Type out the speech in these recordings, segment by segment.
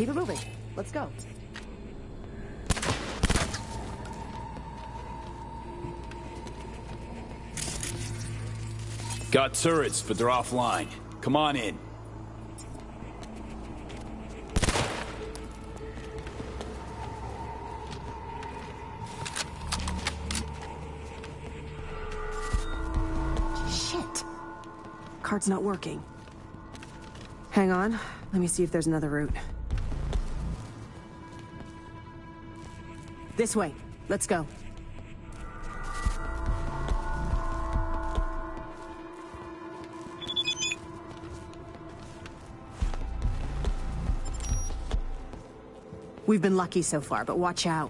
Keep it moving. Let's go. Got turrets, but they're offline. Come on in. Shit. Card's not working. Hang on. Let me see if there's another route. This way. Let's go. We've been lucky so far, but watch out.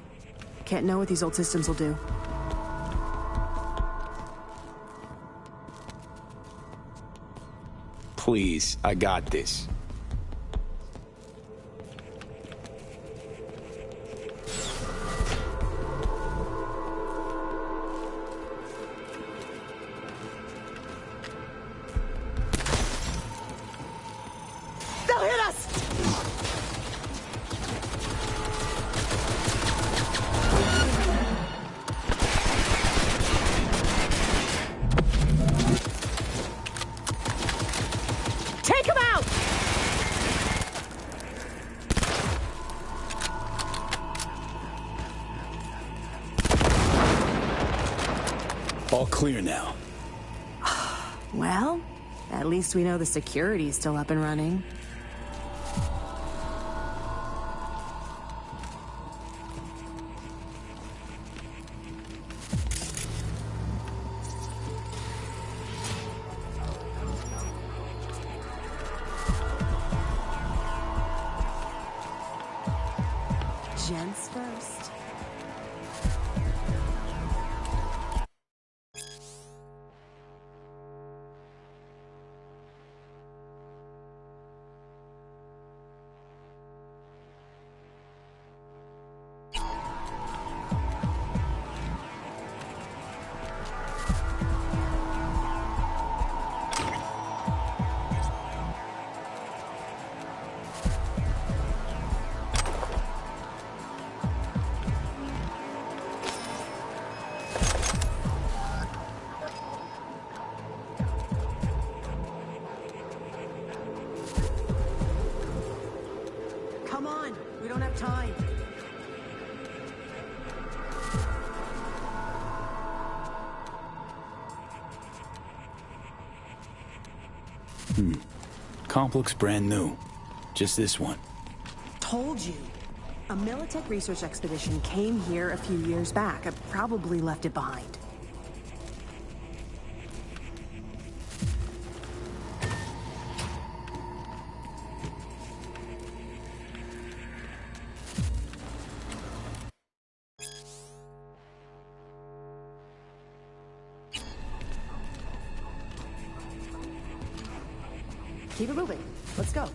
Can't know what these old systems will do. Please, I got this. They'll hit us! Take him out! All clear now. Well, at least we know the security's still up and running. Gents first. Come on, we don't have time. Comp looks brand new. Just this one. Told you. A Militech research expedition came here a few years back. I probably left it behind. Keep it moving. Let's go.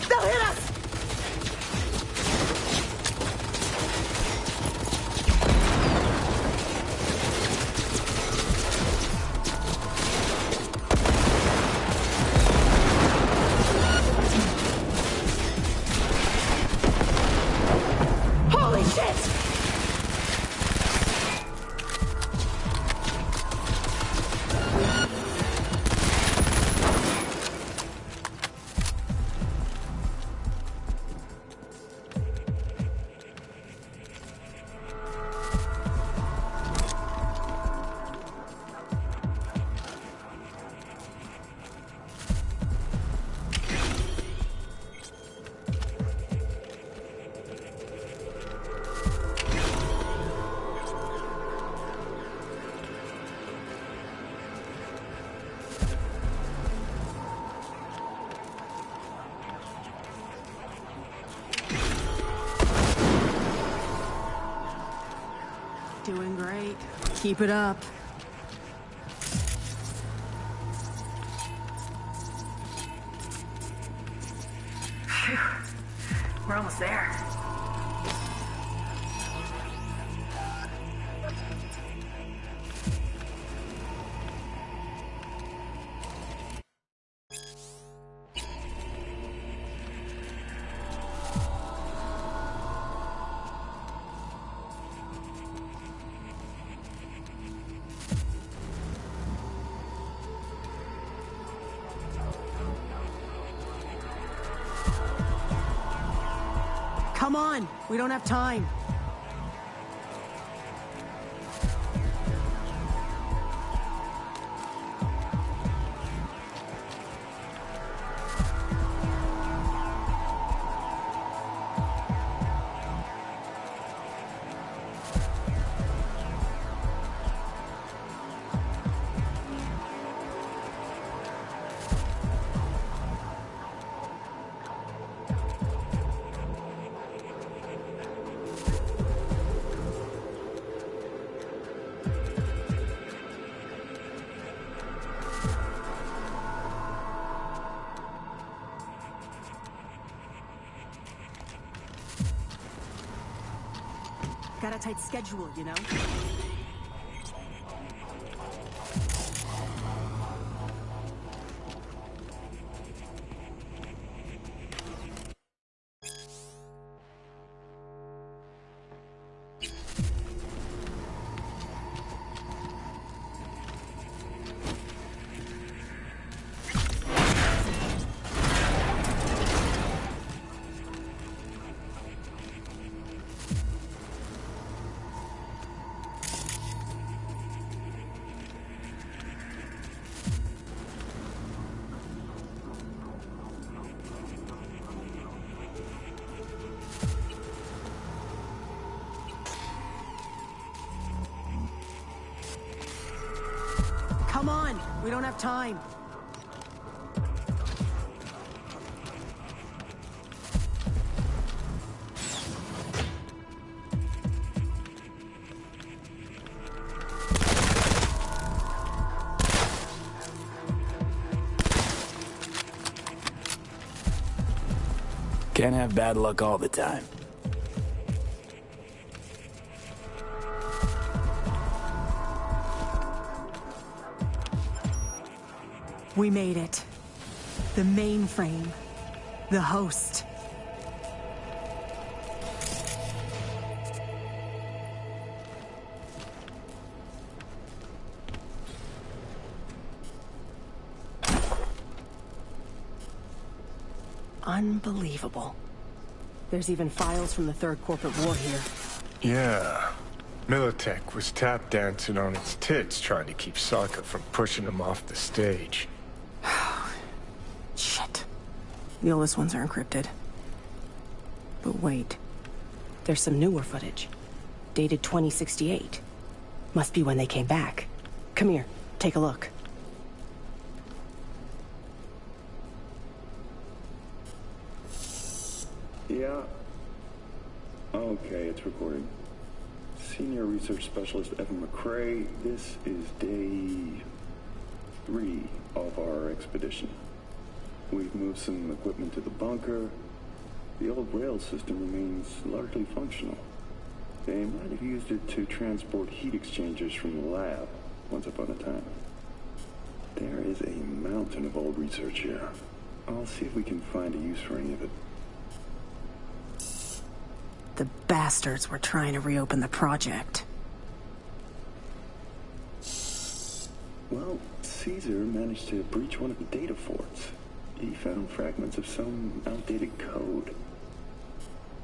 They'll hit us! Holy shit! Doing great. Keep it up. Phew. We're almost there. Come on, we don't have time. Got a tight schedule, you know? Come on, we don't have time. Can't have bad luck all the time. We made it. The mainframe. The host. Unbelievable. There's even files from the Third Corporate War here. Yeah. Militech was tap dancing on its tits trying to keep Sokka from pushing him off the stage. Shit. The oldest ones are encrypted. But wait. There's some newer footage. Dated 2068. Must be when they came back. Come here, take a look. Yeah. Okay, it's recording. Senior Research Specialist Evan McCrae, this is day 3 of our expedition. We've moved some equipment to the bunker. The old rail system remains largely functional. They might have used it to transport heat exchangers from the lab once upon a time. There is a mountain of old research here. I'll see if we can find a use for any of it. The bastards were trying to reopen the project. Well, Caesar managed to breach one of the data forts. He found fragments of some outdated code.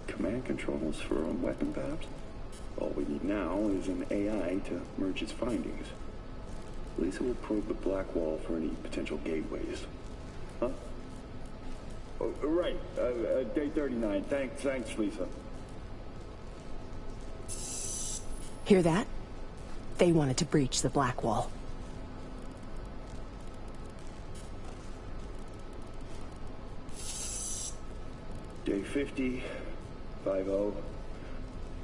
Command controls for a weapon, perhaps? All we need now is an AI to merge its findings. Lisa will probe the black wall for any potential gateways. Huh? Oh, right. Day 39. Thanks, Lisa. Hear that? They wanted to breach the black wall. Day 50, 5-0.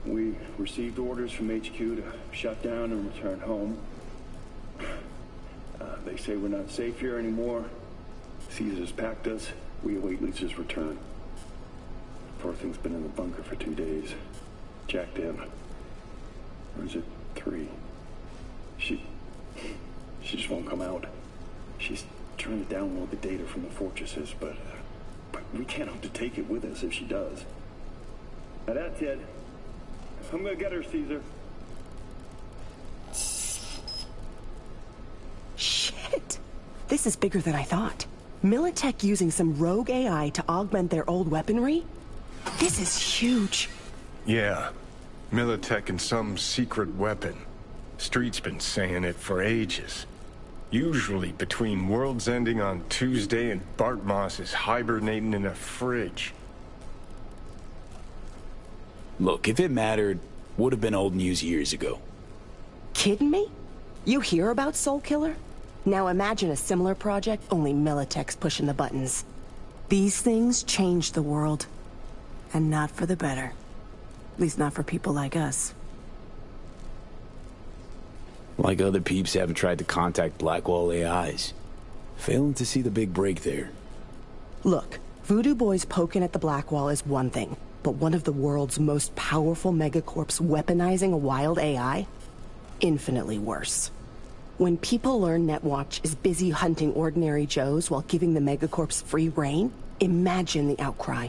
We received orders from HQ to shut down and return home. They say we're not safe here anymore. Caesar's packed us. We await Lisa's return. Poor thing's been in the bunker for 2 days. Jacked in. Or is it 3? She just won't come out. She's trying to download the data from the fortresses, but we can't hope to take it with us if she does. Now that's it. I'm gonna get her, Caesar. Shit! This is bigger than I thought. Militech using some rogue AI to augment their old weaponry? This is huge. Yeah. Militech and some secret weapon. Street's been saying it for ages. Usually between worlds ending on Tuesday and Bart Moss is hibernating in a fridge. Look, if it mattered, would have been old news years ago. Kidding me? You hear about Soul Killer? Now imagine a similar project, only Militech's pushing the buttons. These things change the world. And not for the better. At least not for people like us. Like other peeps haven't tried to contact Blackwall AIs. Failing to see the big break there. Look, Voodoo Boys poking at the Blackwall is one thing, but one of the world's most powerful megacorps weaponizing a wild AI? Infinitely worse. When people learn Netwatch is busy hunting ordinary Joes while giving the megacorps free reign, imagine the outcry.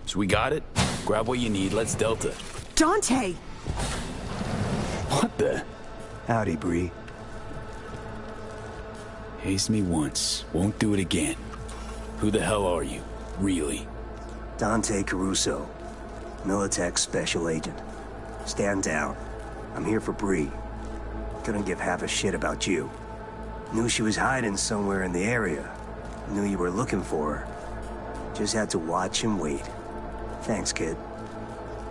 So we got it? Grab what you need, let's Delta. Dante! What the? Howdy, Bree. Hazed me once, won't do it again. Who the hell are you, really? Dante Caruso, Militech Special Agent. Stand down. I'm here for Bree. Couldn't give half a shit about you. Knew she was hiding somewhere in the area. Knew you were looking for her. Just had to watch and wait. Thanks, kid.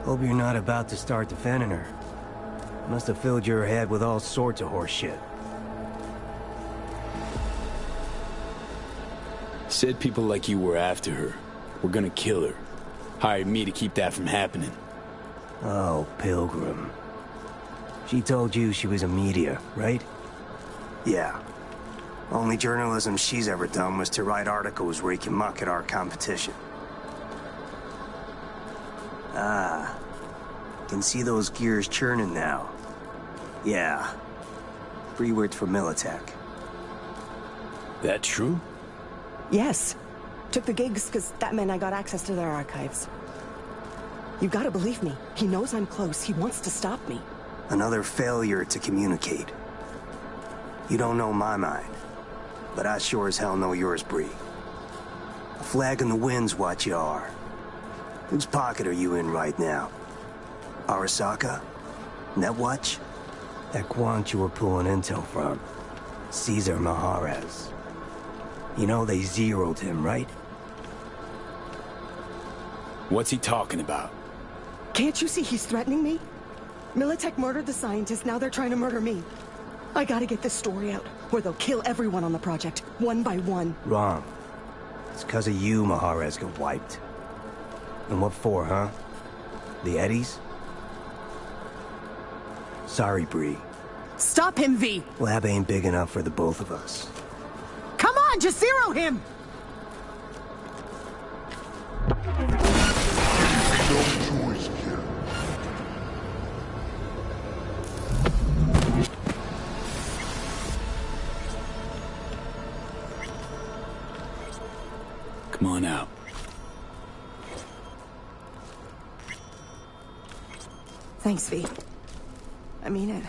Hope you're not about to start defending her. Must have filled your head with all sorts of horse shit. Said people like you were after her. We're gonna kill her. Hired me to keep that from happening. Oh, Pilgrim. She told you she was a media, right? Yeah. Only journalism she's ever done was to write articles where you can muck at our competition. Ah. Can see those gears churning now. Yeah. Bree worked for Militech. That true? Yes. Took the gigs because that meant I got access to their archives. You gotta believe me. He knows I'm close. He wants to stop me. Another failure to communicate. You don't know my mind, but I sure as hell know yours, Bree. A flag in the wind's what you are. Whose pocket are you in right now? Arasaka? Netwatch? That quant you were pulling intel from. Caesar Maharez. You know they zeroed him, right? What's he talking about? Can't you see he's threatening me? Militech murdered the scientist, now they're trying to murder me. I gotta get this story out, or they'll kill everyone on the project, one by one. Wrong. It's 'cause of you Maharez got wiped. And what for, huh? The Eddies? Sorry, Bree. Stop him, V! Lab ain't big enough for the both of us. Come on, just zero him! Come on out. Thanks, V. I mean it.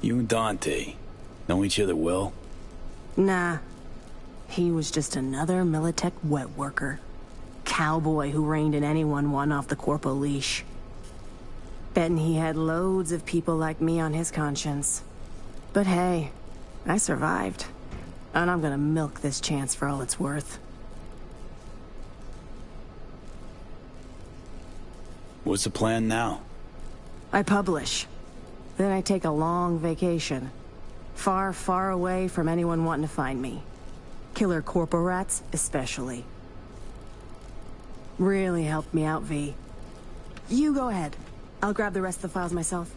You and Dante know each other well? Nah. He was just another Militech wet worker. Cowboy who reined in anyone one off the corpo leash. Betting he had loads of people like me on his conscience. But hey, I survived. And I'm gonna milk this chance for all it's worth. What's the plan now? I publish. Then I take a long vacation. Far, far away from anyone wanting to find me. Killer corpo rats, especially. Really helped me out, V. You go ahead. I'll grab the rest of the files myself.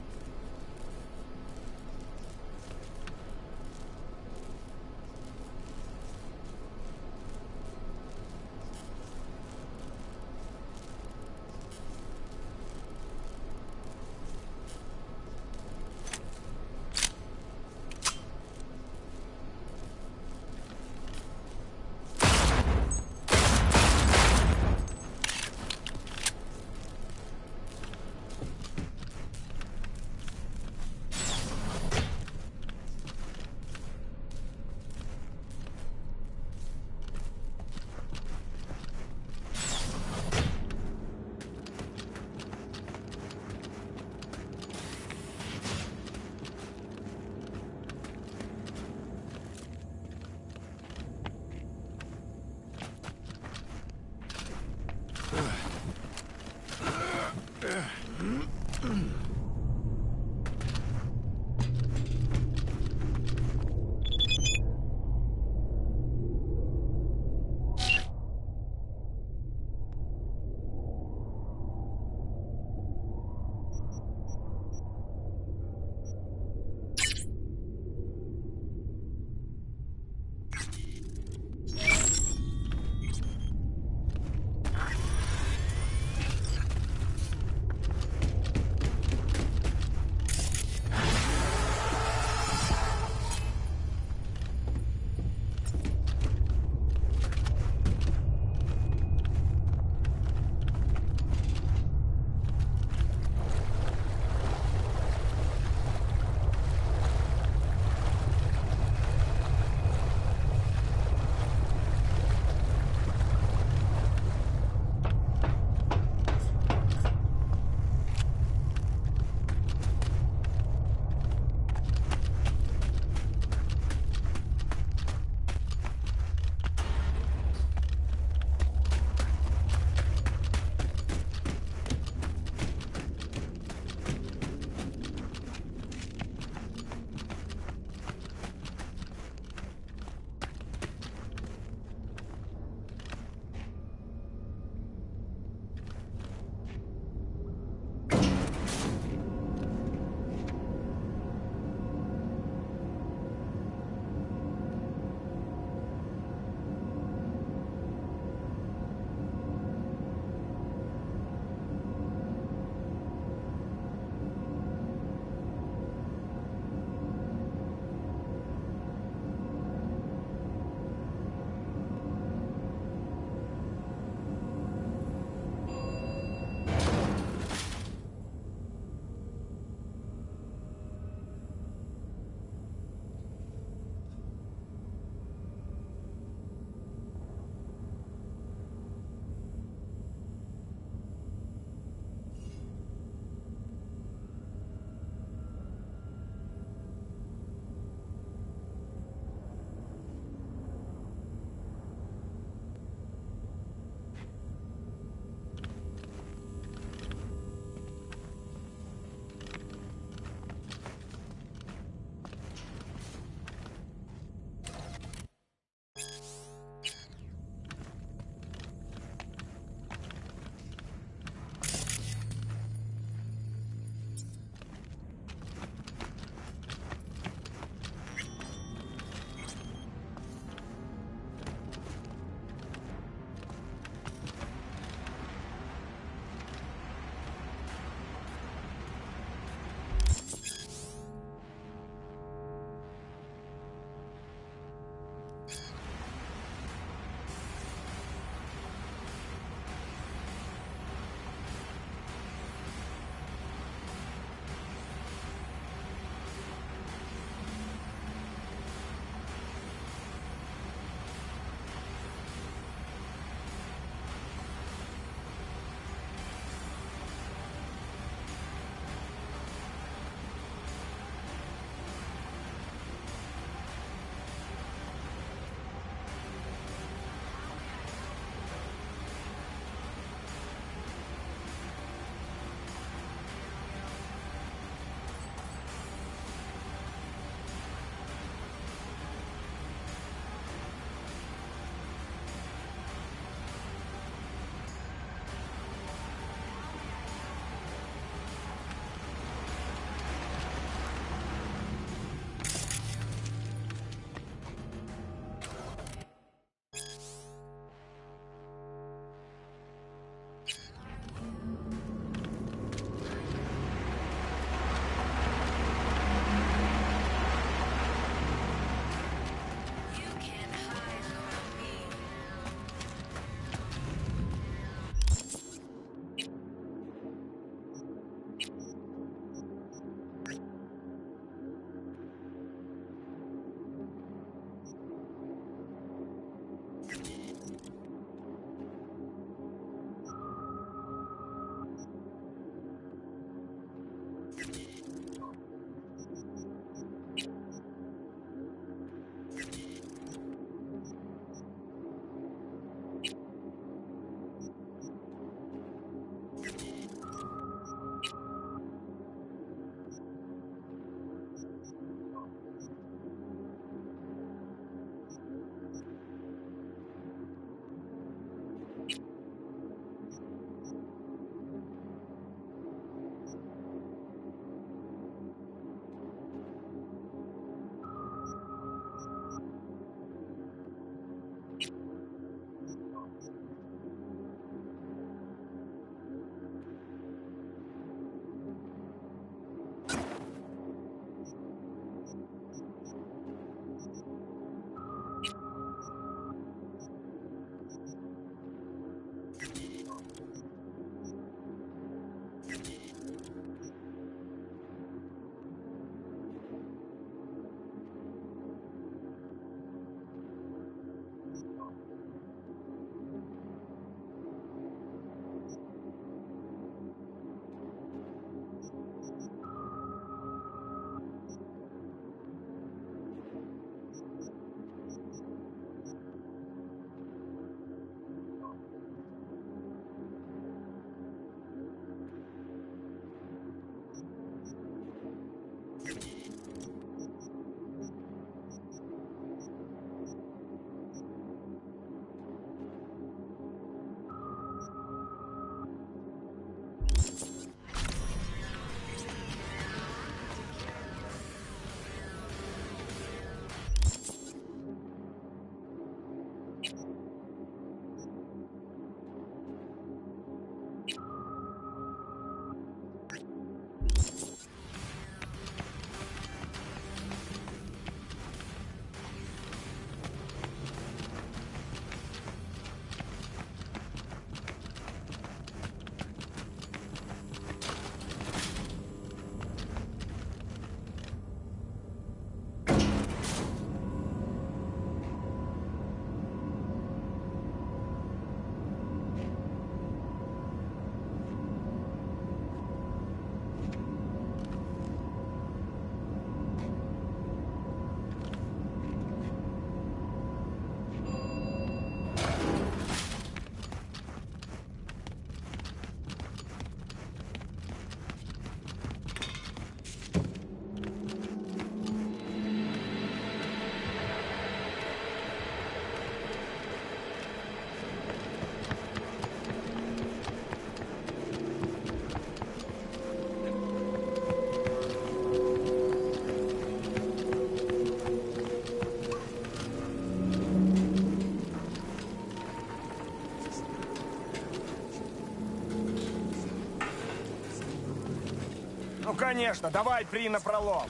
Ну, конечно, давай, При, напролом.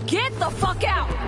Get the fuck out!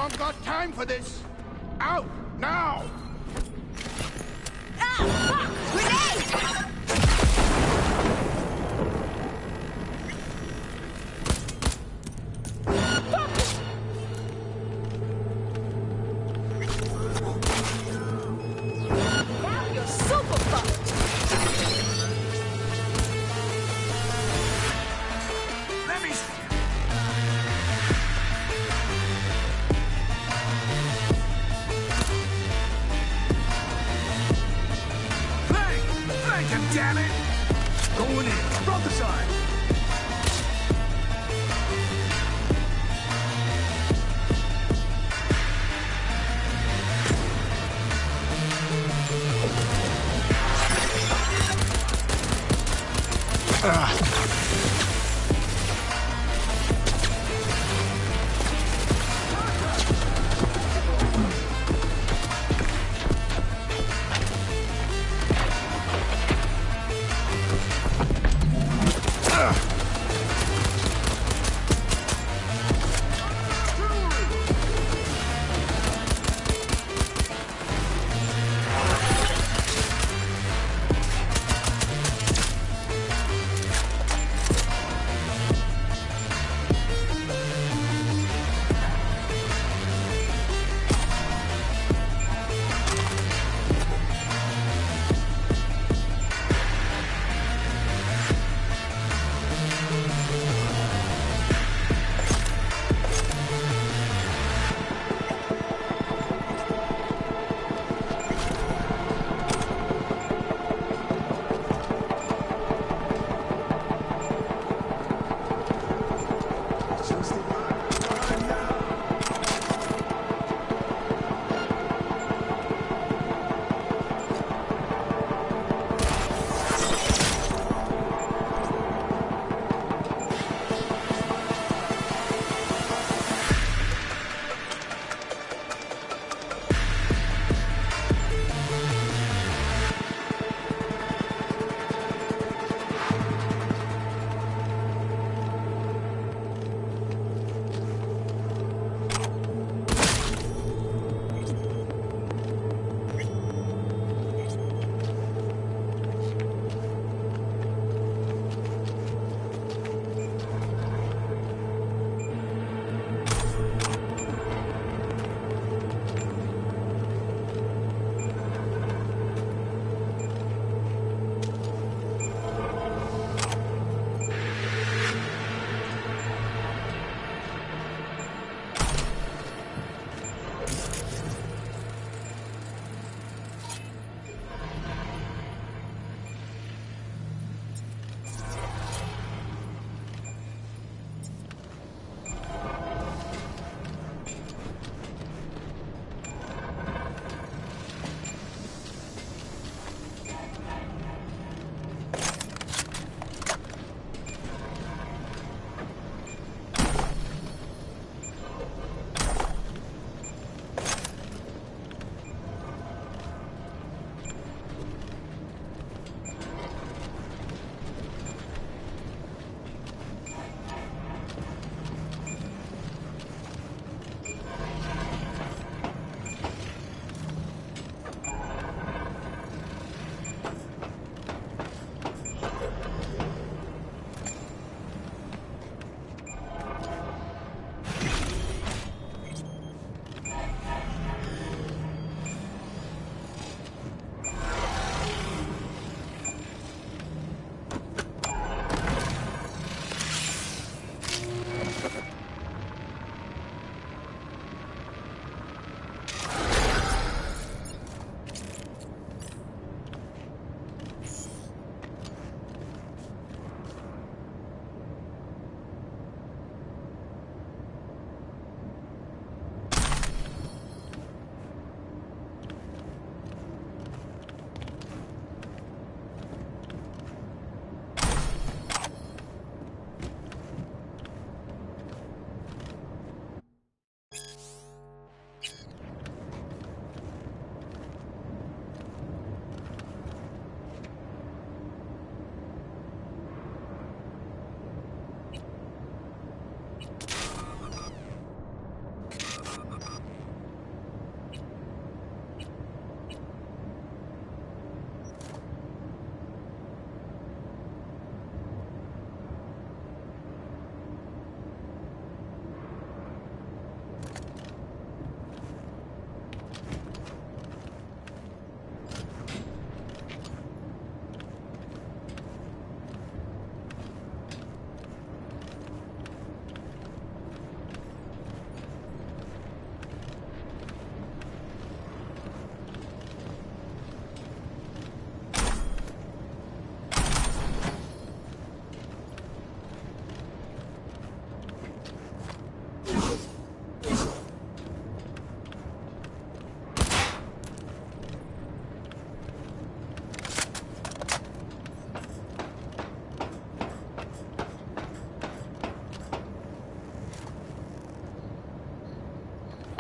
don't got time for this! Out, now! Ah, fuck! Grenade!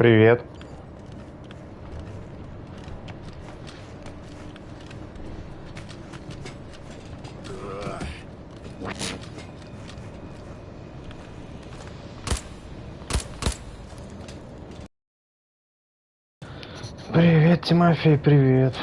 Привет. Привет, Тимофей, привет.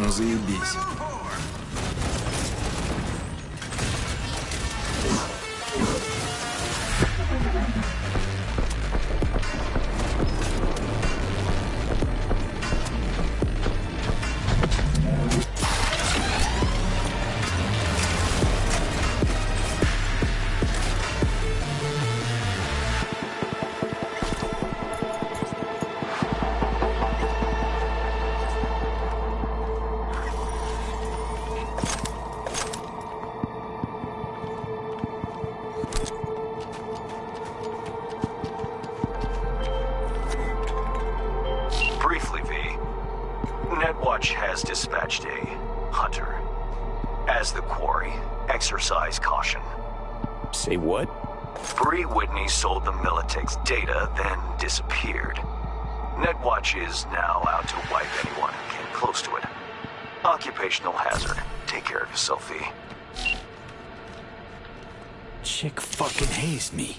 Ну заебись. Dispatched a hunter. As the quarry, exercise caution. Say what? Bree Whitney sold the Militech's data, then disappeared. Netwatch is now out to wipe anyone who came close to it. Occupational hazard. Take care of yourself, V. Chick fucking hazed me.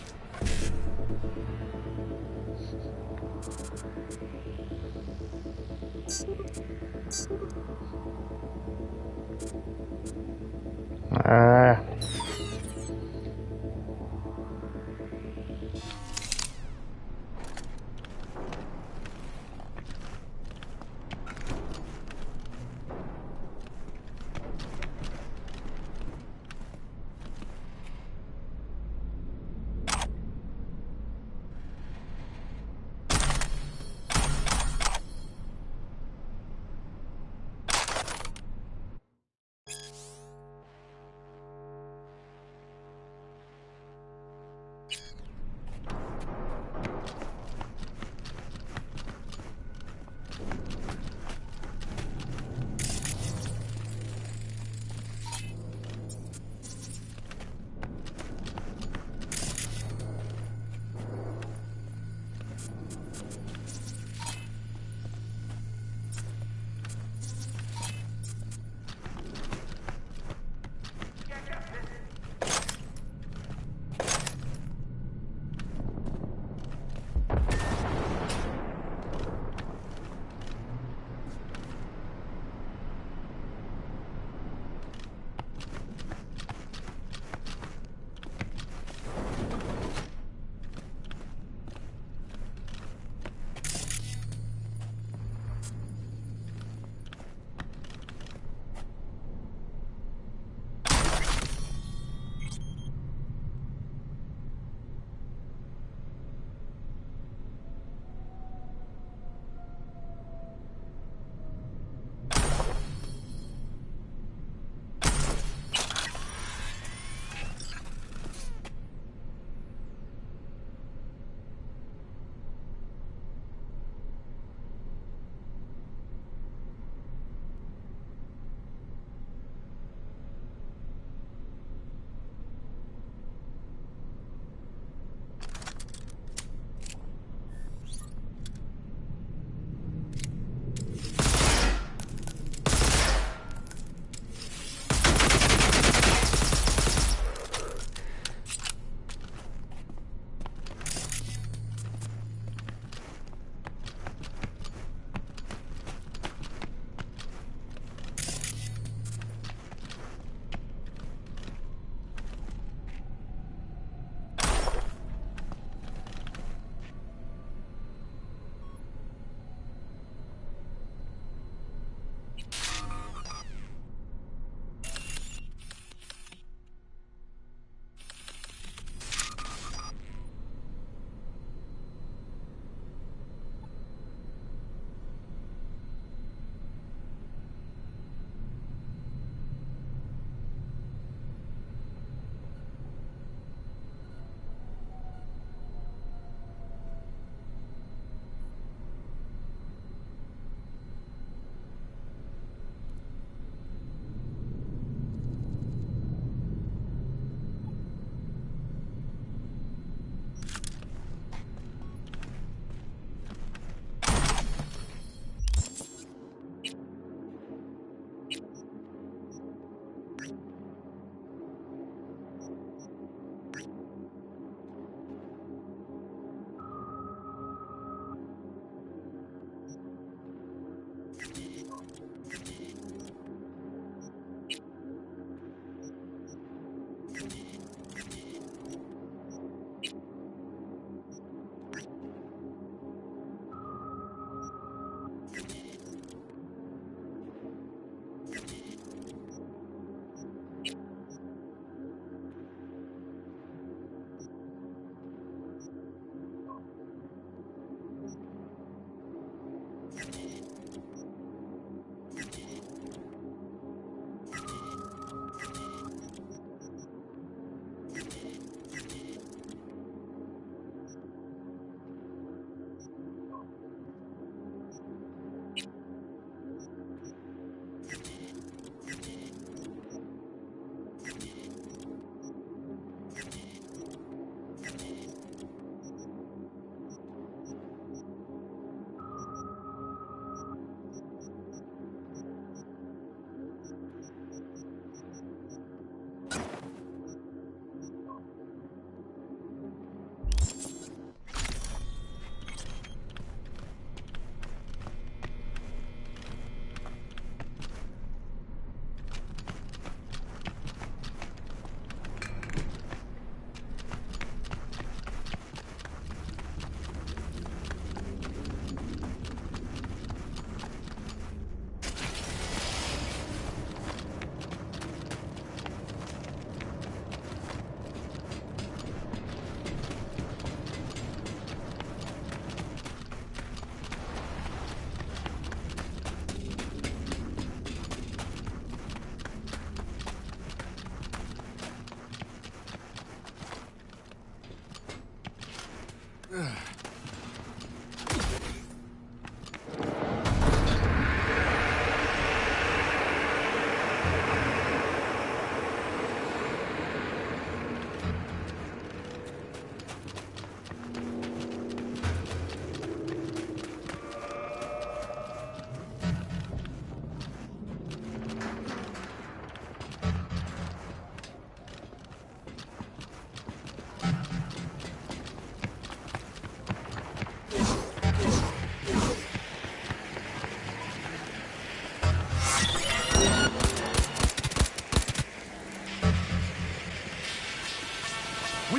We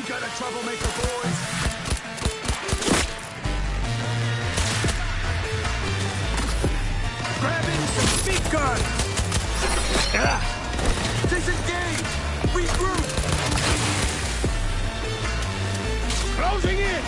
got a troublemaker, boys. Grabbing some speed gun. Disengage. Regroup. Closing in.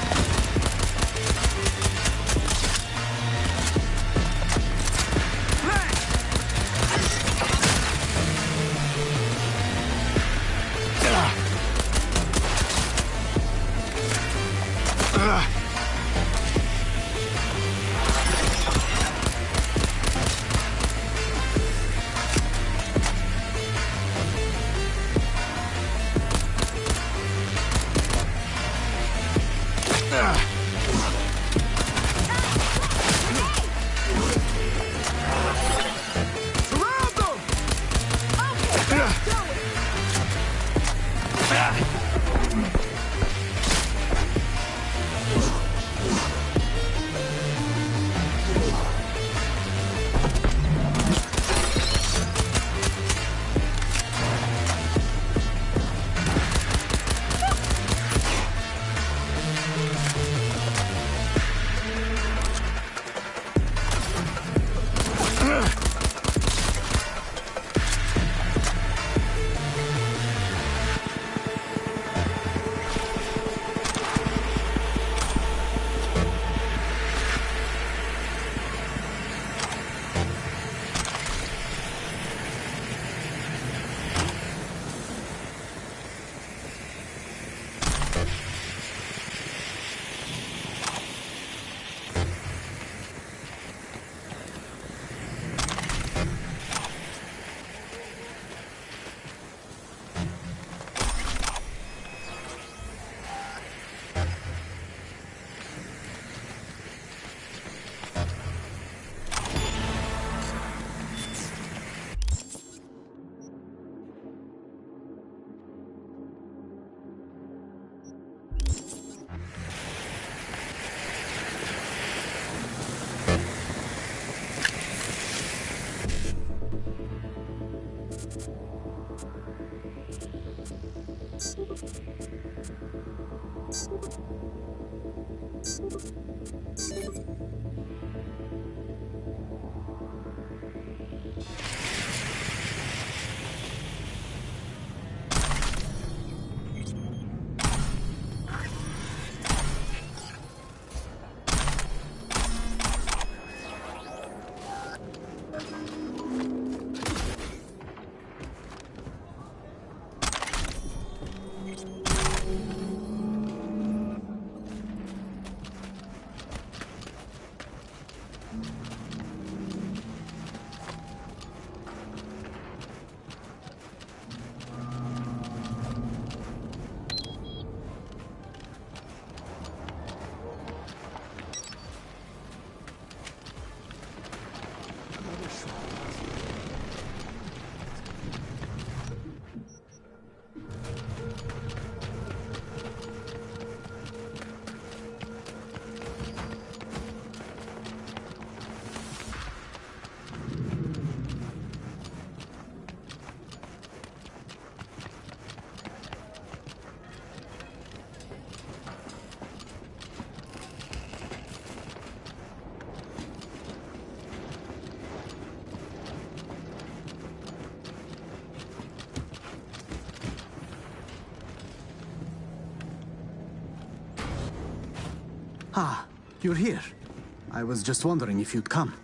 Ah, you're here. I was just wondering if you'd come.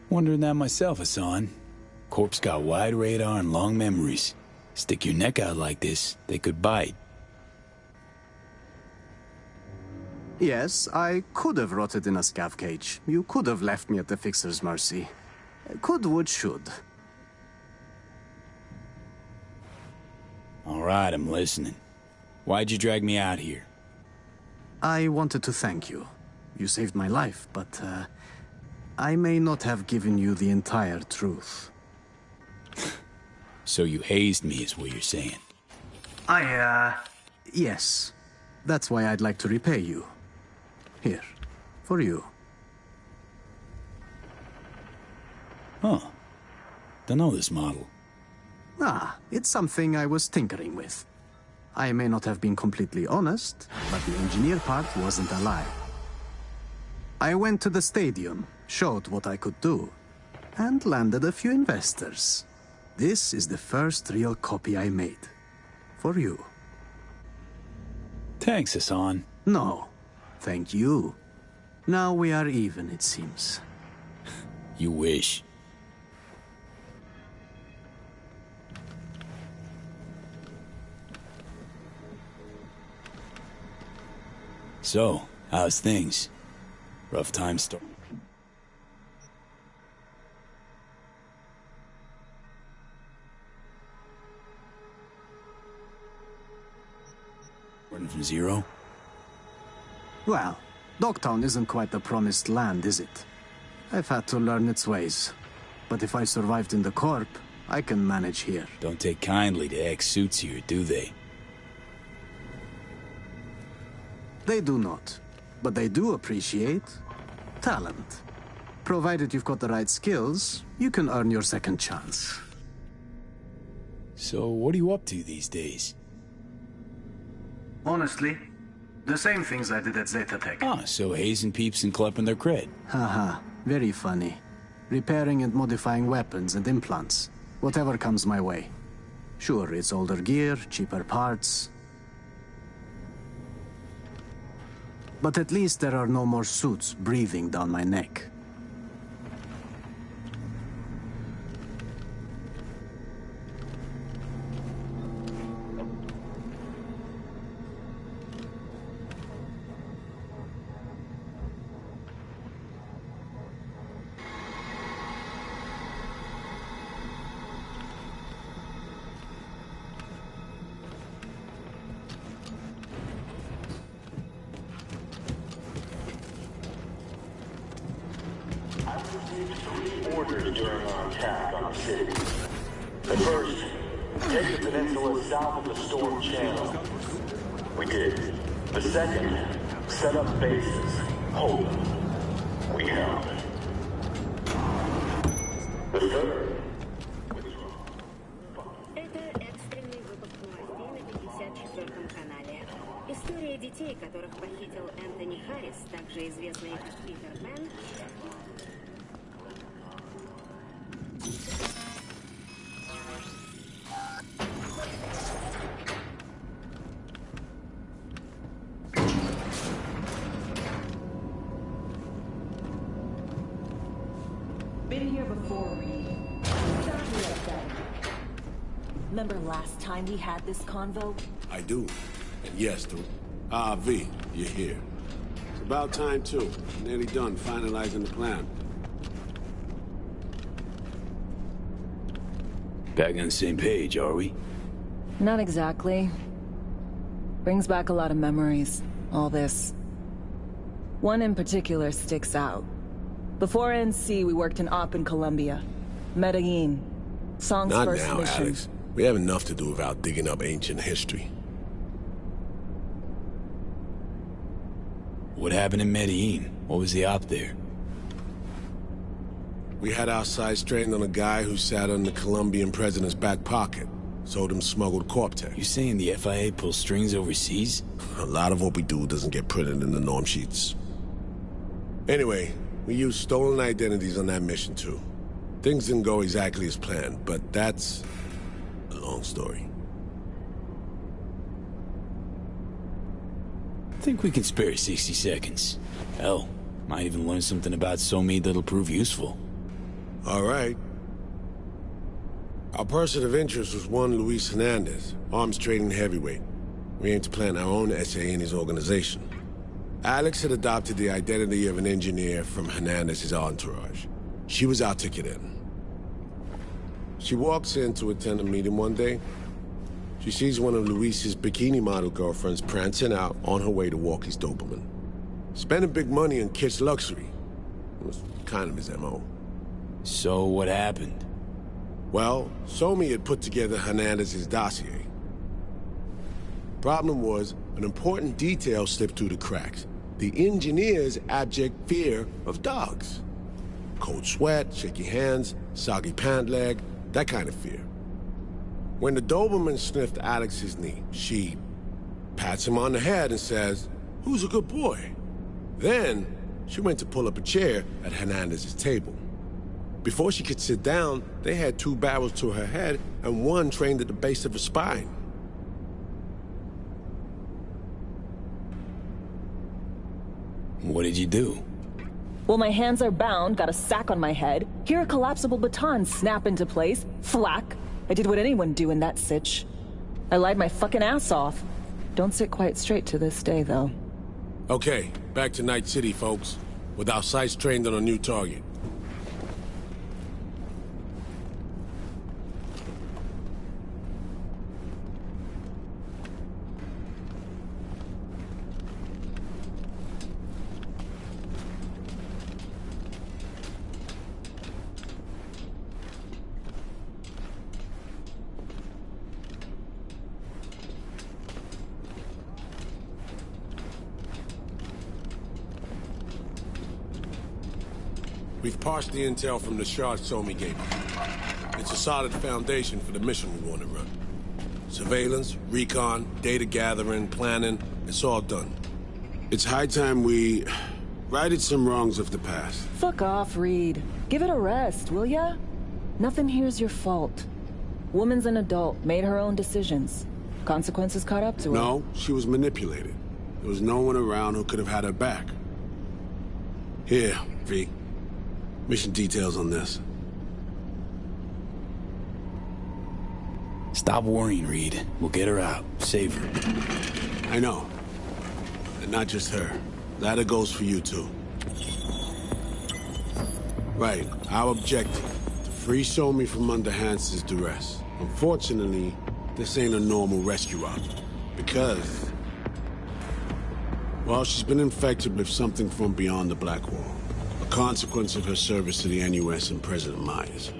Wondering that myself, Hassan. Corpse got wide radar and long memories. Stick your neck out like this, they could bite. Yes, I could have rotted in a scav cage. You could have left me at the Fixer's mercy. Could would should. All right, I'm listening. Why'd you drag me out here? I wanted to thank you. You saved my life, but I may not have given you the entire truth. So you hazed me is what you're saying. Yes. That's why I'd like to repay you. Here. For you. Huh. Don't know this model. Ah, it's something I was tinkering with. I may not have been completely honest, but the engineer part wasn't a lie. I went to the stadium, showed what I could do, and landed a few investors. This is the first real copy I made. For you. Thanks, Hassan. No, thank you. Now we are even, it seems. You wish. So, how's things? Rough time start. Starting from zero? Well, Dogtown isn't quite the promised land, is it? I've had to learn its ways. But if I survived in the Corp, I can manage here. Don't take kindly to ex-suits here, do they? They do not. But they do appreciate talent. Provided you've got the right skills, you can earn your second chance. So, what are you up to these days? Honestly, the same things I did at Zeta Tech. Ah, so hazing peeps and clipping their cred. Haha, very funny. Repairing and modifying weapons and implants. Whatever comes my way. Sure, it's older gear, cheaper parts. But at least there are no more suits breathing down my neck. Orders during our attack on the city. The first, take the peninsula south of the storm channel. We did. The second, set up bases. Hold them. We held. The third, Это экстренный выпуск новостей на 54-м канале. История детей, которых похитил Энтони Харрис, также известный как Питер Пен. Been here before, Reed. Remember last time we had this convo? I do. And yes, V, you're here. It's about time, too. Nearly done finalizing the plan. Back on the same page, are we? Not exactly. Brings back a lot of memories, all this. One in particular sticks out. Before NC, we worked in Op in Colombia. Medellin. Song's Not first now, mission. Alex. We have enough to do without digging up ancient history. What happened in Medellin? What was the op there? We had our sights strained on a guy who sat on the Colombian president's back pocket. Sold him smuggled Corp-Tech. You saying the FIA pulls strings overseas? A lot of what we do doesn't get printed in the norm sheets. Anyway, we used stolen identities on that mission too. Things didn't go exactly as planned, but that's a long story. I think we can spare 60 seconds. Hell, might even learn something about SoMe that'll prove useful. All right. Our person of interest was one Luis Hernandez, arms trading heavyweight. We aim to plant our own SA in his organization. Alex had adopted the identity of an engineer from Hernandez's entourage. She was our ticket in. She walks in to attend a meeting one day. She sees one of Luis's bikini model girlfriends prancing out on her way to Walkie's Doberman. Spending big money on kitsch luxury. It was kind of his M.O. So what happened? Well, Somi had put together Hernandez's dossier. Problem was, an important detail slipped through the cracks. The engineer's abject fear of dogs. Cold sweat, shaky hands, soggy pant leg, that kind of fear. When the Doberman sniffed Alex's knee, she pats him on the head and says, "Who's a good boy?" Then, she went to pull up a chair at Hernandez's table. Before she could sit down, they had 2 barrels to her head and one trained at the base of her spine. What did you do? Well, my hands are bound, got a sack on my head. Here a collapsible baton snap into place. Flack. I did what anyone do in that sitch. I lied my fucking ass off. Don't sit quite straight to this day, though. Okay, back to Night City, folks. With our sights trained on a new target. We've parsed the intel from the shard Somi gave us. It's a solid foundation for the mission we want to run. Surveillance, recon, data gathering, planning, it's all done. It's high time we righted some wrongs of the past. Fuck off, Reed. Give it a rest, will ya? Nothing here's your fault. Woman's an adult, made her own decisions. Consequences caught up to her. No, she was manipulated. There was no one around who could have had her back. Here, V. Mission details on this. Stop worrying, Reed. We'll get her out. Save her. I know. And not just her. That goes for you, too. Right. Our objective. To free Somi from under Hansen's duress. Unfortunately, this ain't a normal rescue op. Because... well, she's been infected with something from beyond the Black Wall. A consequence of her service to the NUS and President Myers.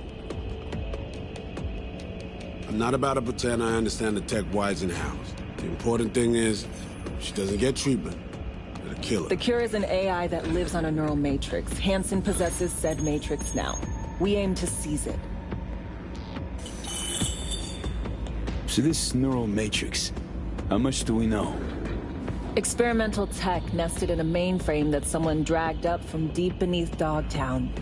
I'm not about to pretend I understand the tech whys and hows. The important thing is, she doesn't get treatment. It'll kill her. The cure is an AI that lives on a neural matrix. Hansen possesses said matrix now. We aim to seize it. So this neural matrix, how much do we know? Experimental tech nested in a mainframe that someone dragged up from deep beneath Dogtown.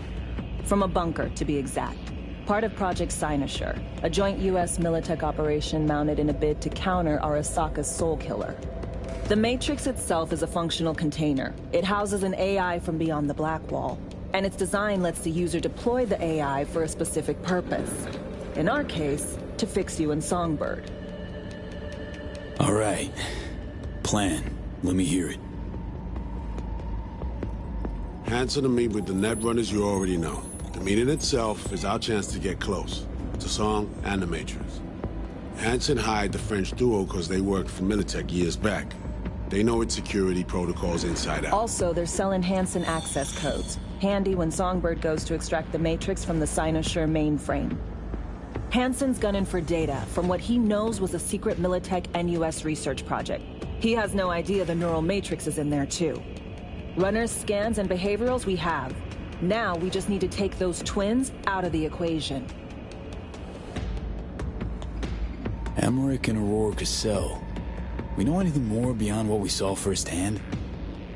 From a bunker, to be exact. Part of Project Cynosure, a joint U.S. Militech operation mounted in a bid to counter Arasaka's Soul Killer. The Matrix itself is a functional container. It houses an AI from beyond the Black Wall, and its design lets the user deploy the AI for a specific purpose. In our case, to fix you in Songbird. All right. Plan. Let me hear it. Hansen and me with the net runners you already know. The meeting itself is our chance to get close. To Song and the Matrix. Hansen hired the French duo because they worked for Militech years back. They know its security protocols inside out. Also, they're selling Hansen access codes. Handy when Songbird goes to extract the Matrix from the Cynosure mainframe. Hansen's gunning for data from what he knows was a secret Militech NUS research project. He has no idea the neural matrix is in there, too. Runners, scans, and behaviorals we have. Now we just need to take those twins out of the equation. Emmerich and Aurora Cassell. We know anything more beyond what we saw firsthand?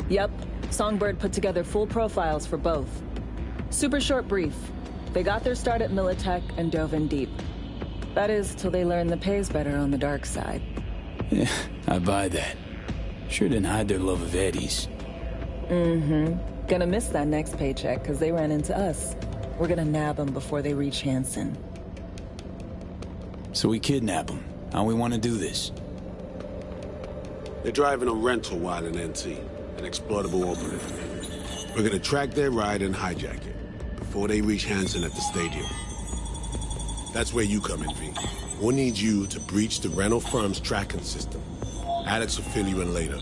Yep. Songbird put together full profiles for both. Super short brief. They got their start at Militech and dove in deep. That is, till they learned the pay's better on the dark side. Yeah, I buy that. Sure didn't hide their love of Eddie's. Mm-hmm. Gonna miss that next paycheck, because they ran into us. We're gonna nab them before they reach Hansen. So we kidnap them. How we want to do this? They're driving a rental while in NT. an exploitable opening. We're gonna track their ride and hijack it before they reach Hansen at the stadium. That's where you come in, V. We'll need you to breach the rental firm's tracking system. Alex will fill you in later.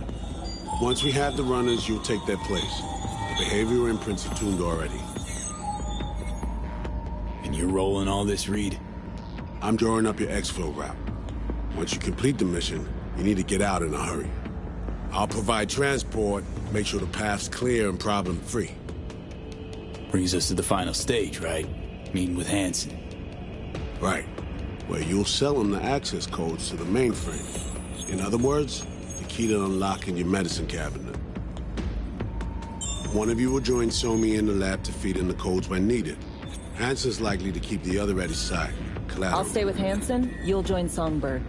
Once we have the runners, you'll take their place. The behavioral imprints are tuned already. And you're rolling all this, Reed? I'm drawing up your exfil route. Once you complete the mission, you need to get out in a hurry. I'll provide transport, make sure the path's clear and problem-free. Brings us to the final stage, right? Meeting with Hansen. Right. Where you'll sell him the access codes to the mainframe. In other words, the key to unlocking your medicine cabinet. One of you will join Somi in the lab to feed in the codes when needed. Hansen's likely to keep the other at his side. Collateral. I'll stay with Hansen, you'll join Songbird.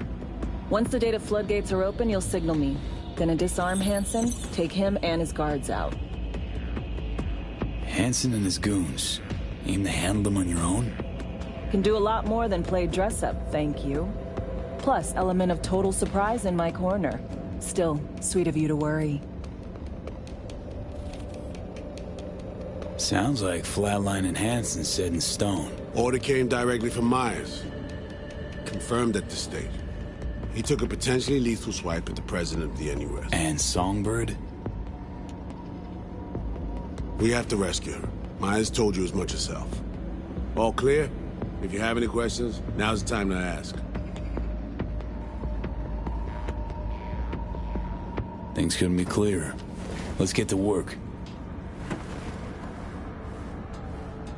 Once the data floodgates are open, you'll signal me. Gonna disarm Hansen, take him and his guards out. Hansen and his goons. Aim to handle them on your own? Can do a lot more than play dress-up, thank you. Plus, element of total surprise in my corner. Still, sweet of you to worry. Sounds like Flatline and Hansen set in stone. Order came directly from Myers. Confirmed at this stage. He took a potentially lethal swipe at the president of the NUS. And Songbird? We have to rescue her. Myers told you as much herself. All clear? If you have any questions, now's the time to ask. Things couldn't be clearer. Let's get to work.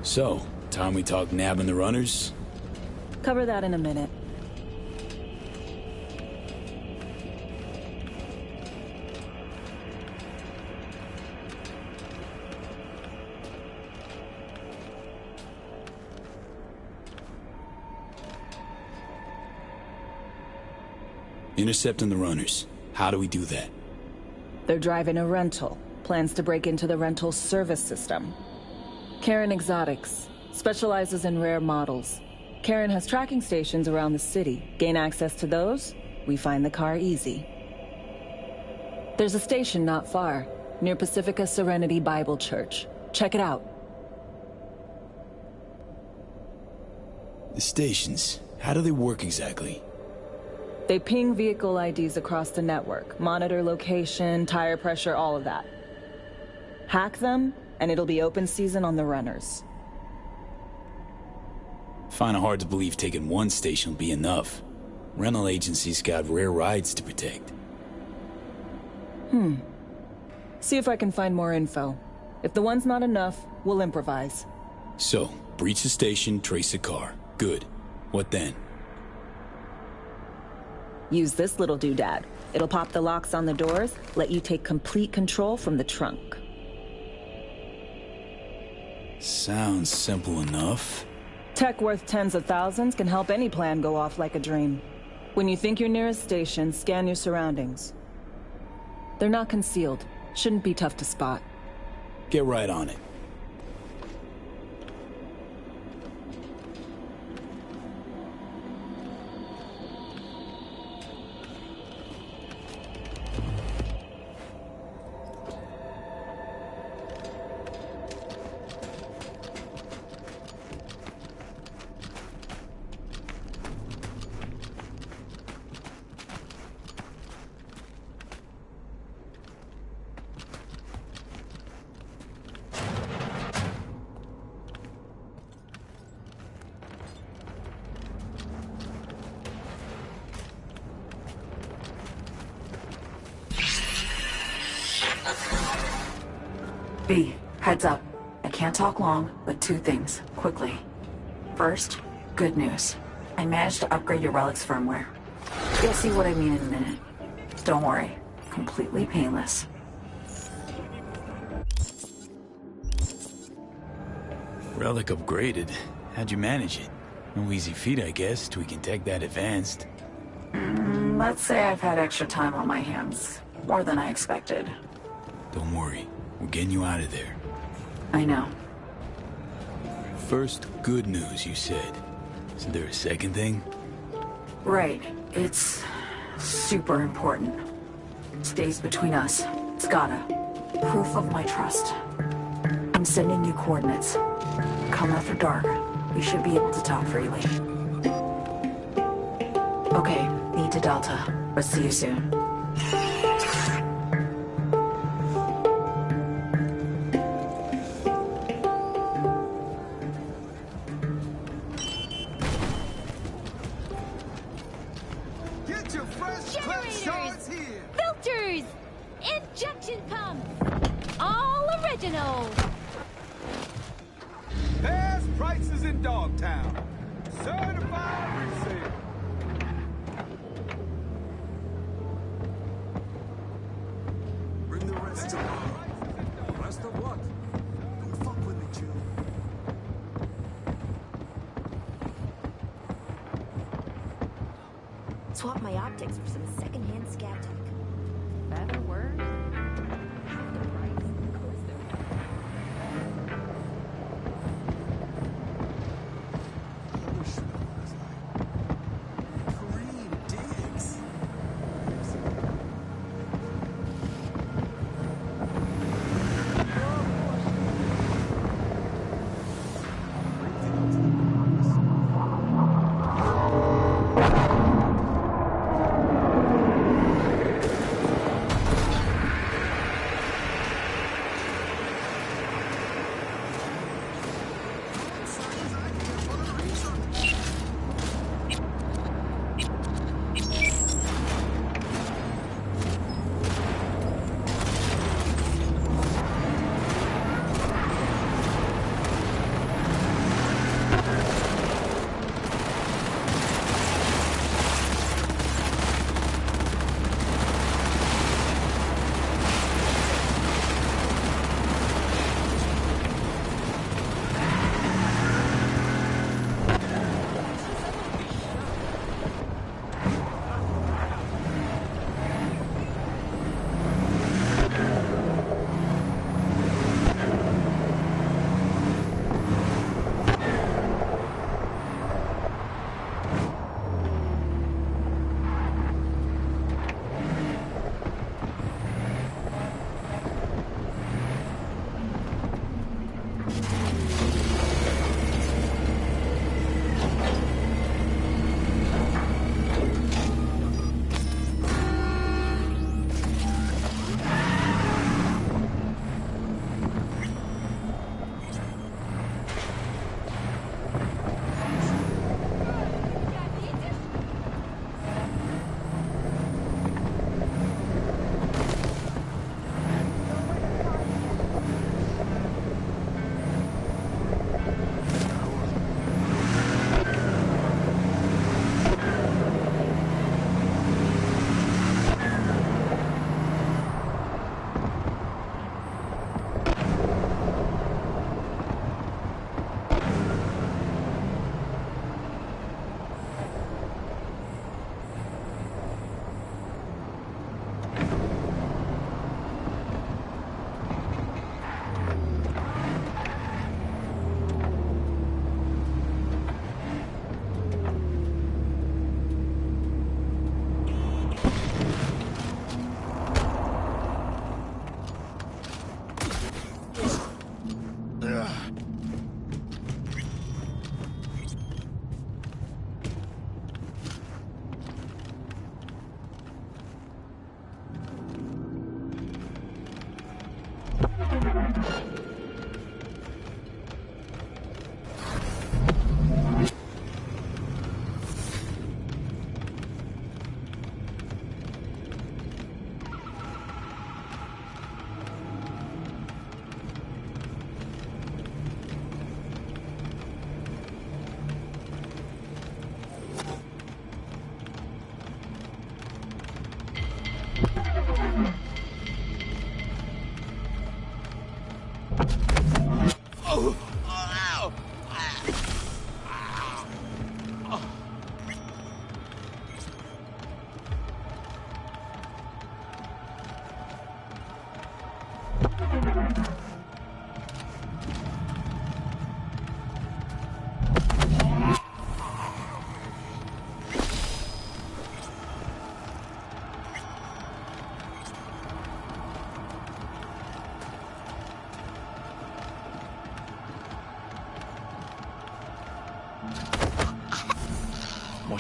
So, time we talk nabbing the runners? Cover that in a minute. Intercepting the runners. How do we do that? They're driving a rental. Plans to break into the rental service system. Karen Exotics. Specializes in rare models. Karen has tracking stations around the city. Gain access to those, we find the car easy. There's a station not far, near Pacifica Serenity Bible Church. Check it out. The stations, how do they work exactly? They ping vehicle IDs across the network, monitor location, tire pressure, all of that. Hack them, and it'll be open season on the runners. Find it hard to believe taking one station will be enough. Rental agencies got rare rides to protect. See if I can find more info. If the one's not enough, we'll improvise. So, breach the station, trace the car. Good. What then? Use this little doodad. It'll pop the locks on the doors, let you take complete control from the trunk. Sounds simple enough. Tech worth tens of thousands can help any plan go off like a dream. When you think you're near a station, scan your surroundings. They're not concealed. Shouldn't be tough to spot. Get right on it. B, heads up. I can't talk long, but two things, quickly. First, good news. I managed to upgrade your Relic's firmware. You'll see what I mean in a minute. Don't worry, completely painless. Relic upgraded. How'd you manage it? No easy feat, I guess, tweaking tech that advanced. Let's say I've had extra time on my hands. More than I expected. Don't worry. We're getting you out of there. I know. First, good news, you said. Isn't there a second thing? Right. It's super important. Stays between us. It's gotta. Proof of my trust. I'm sending you coordinates. Come after dark. We should be able to talk freely. Okay, need to Delta, but see you soon. Get your fresh cut shards here! Filters! Injection pumps! All original! Best prices in Dogtown. Certified resale. Bring the rest tomorrow. Rest of what? Don't fuck with me, Chew. Swap my optics for some secondhand scat tech. Better word?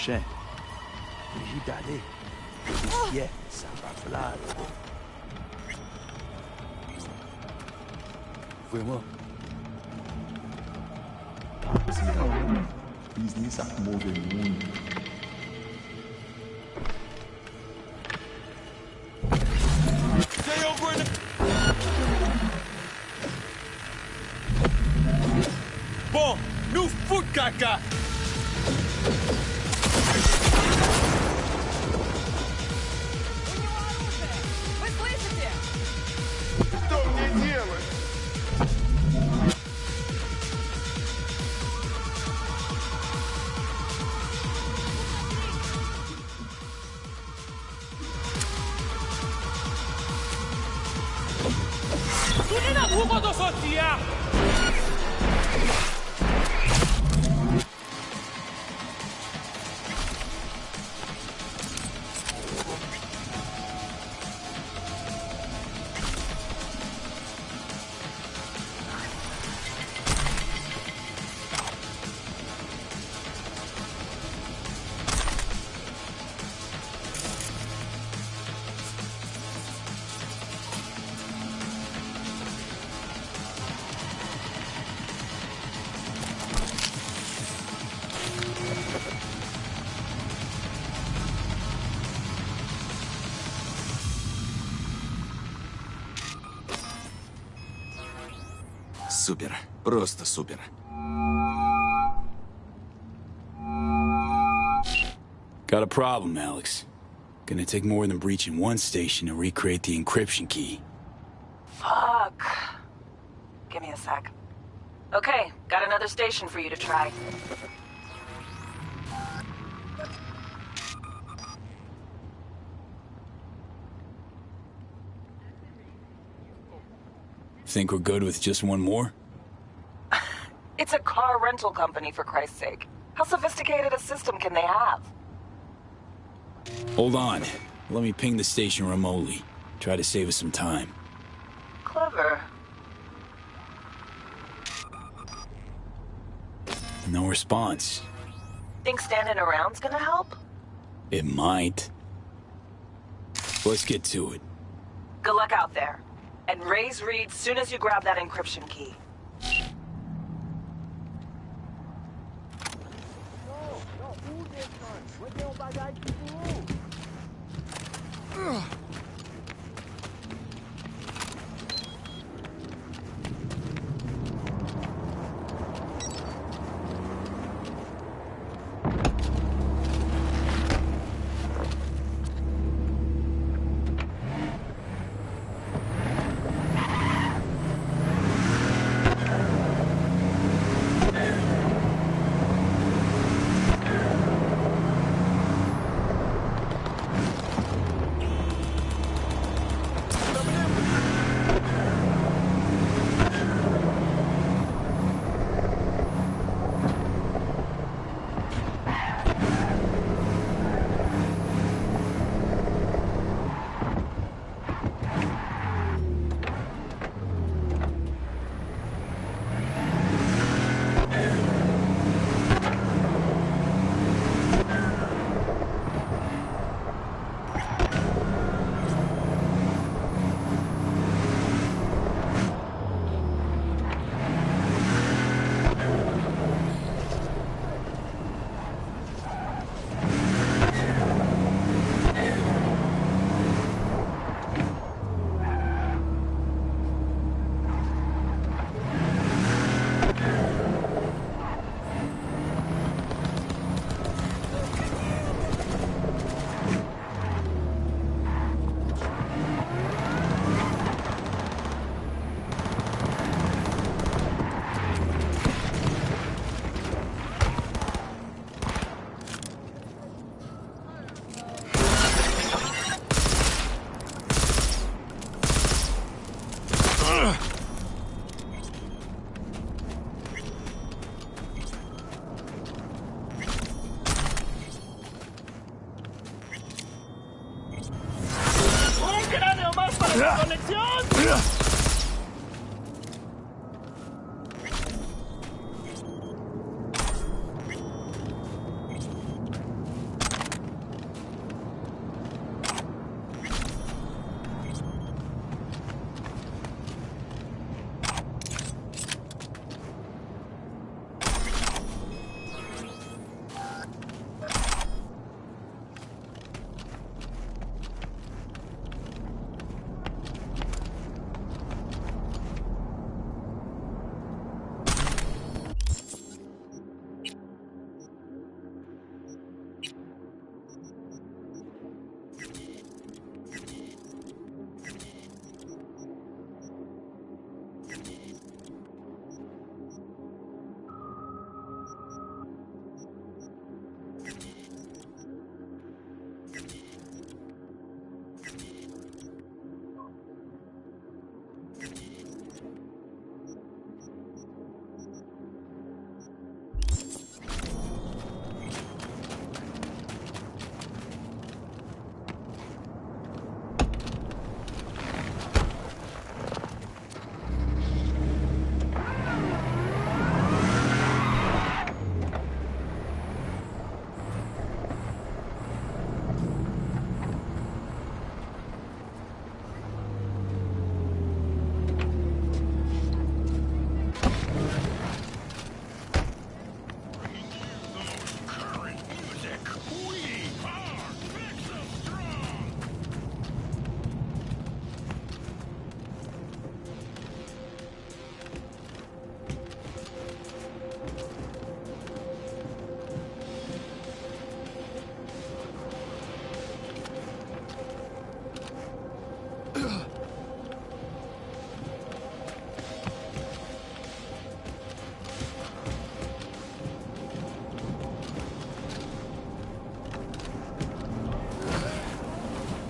prochain. Veuillez d'aller. Yeah, ça va flat. Vraiment. See how business are moving. Stay over in the... Bon, new foot caca! Вы слышите? Что мне делать? 우리는 무고도 섰지야! Супер. Просто супер. Got a problem, Alex. Gonna take more than breaching one station to recreate the encryption key. Fuck. Give me a sec. Okay, got another station for you to try. Think we're good with just one more? It's a car rental company, for Christ's sake. How sophisticated a system can they have? Hold on. Let me ping the station remotely. Try to save us some time. Clever. No response. Think standing around's gonna help? It might. Let's get to it. Good luck out there. And raise Reed soon as you grab that encryption key.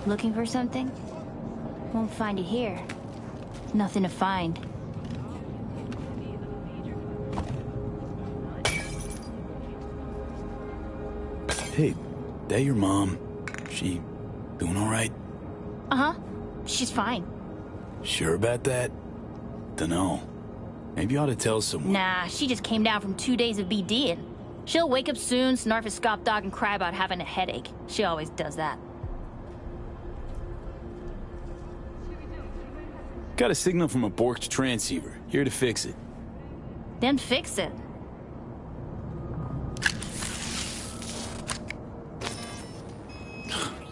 Looking for something? Won't find it here. Nothing to find. Hey, that your mom? She doing all right? Uh-huh. She's fine. Sure about that? Dunno. Maybe you ought to tell someone. Nah, she just came down from 2 days of BDing. She'll wake up soon, snarf a scop dog, and cry about having a headache. She always does that. Got a signal from a Borked transceiver. Here to fix it. Then fix it.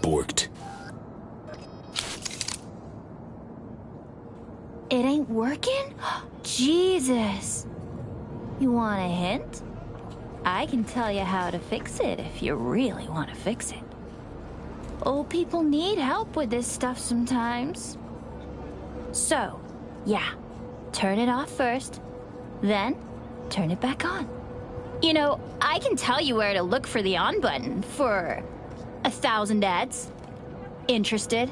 Borked. It ain't working? Jesus. You want a hint? I can tell you how to fix it if you really want to fix it. Old people need help with this stuff sometimes. So, yeah, turn it off first, then turn it back on. You know, I can tell you where to look for the on button for 1,000 ads. Interested?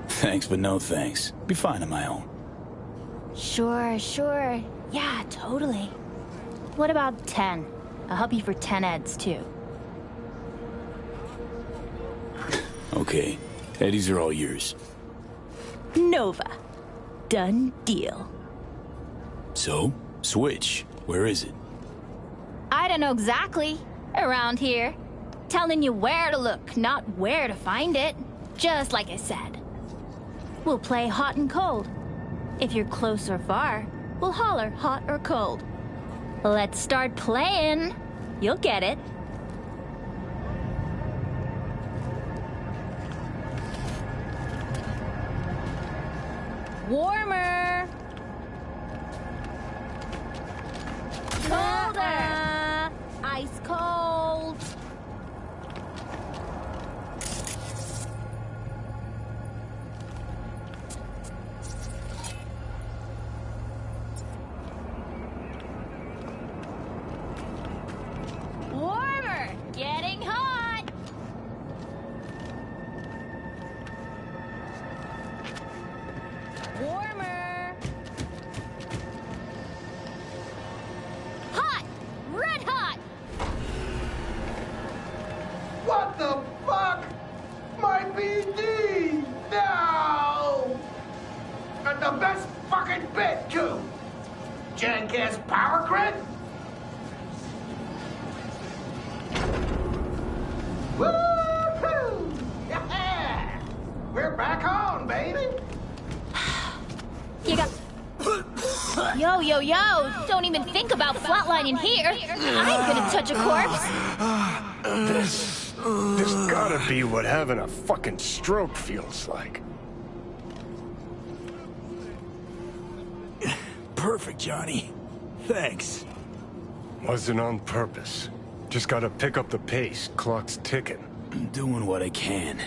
Thanks, but no thanks. Be fine on my own. Sure. Yeah, totally. What about 10? I'll help you for 10 ads, too. Okay. Eddies are all yours. Nova. Done deal. So, Switch. Where is it? I don't know exactly. Around here. Telling you where to look, not where to find it. Just like I said. We'll play hot and cold. If you're close or far, we'll holler hot or cold. Let's start playing. You'll get it. Warmer. Colder. Ice cold. Warmer. Getting hot. Warmer. Hot! Red hot! What the fuck? My BD! No! And the best fucking bit, too! Jackass power grid? Woo-hoo! Yeah! We're back on, baby! You got... Yo! Don't even think about flatlining here. I ain't gonna touch a corpse. This gotta be what having a fucking stroke feels like. Perfect, Johnny. Thanks. Wasn't on purpose. Just gotta pick up the pace. Clock's ticking. I'm doing what I can.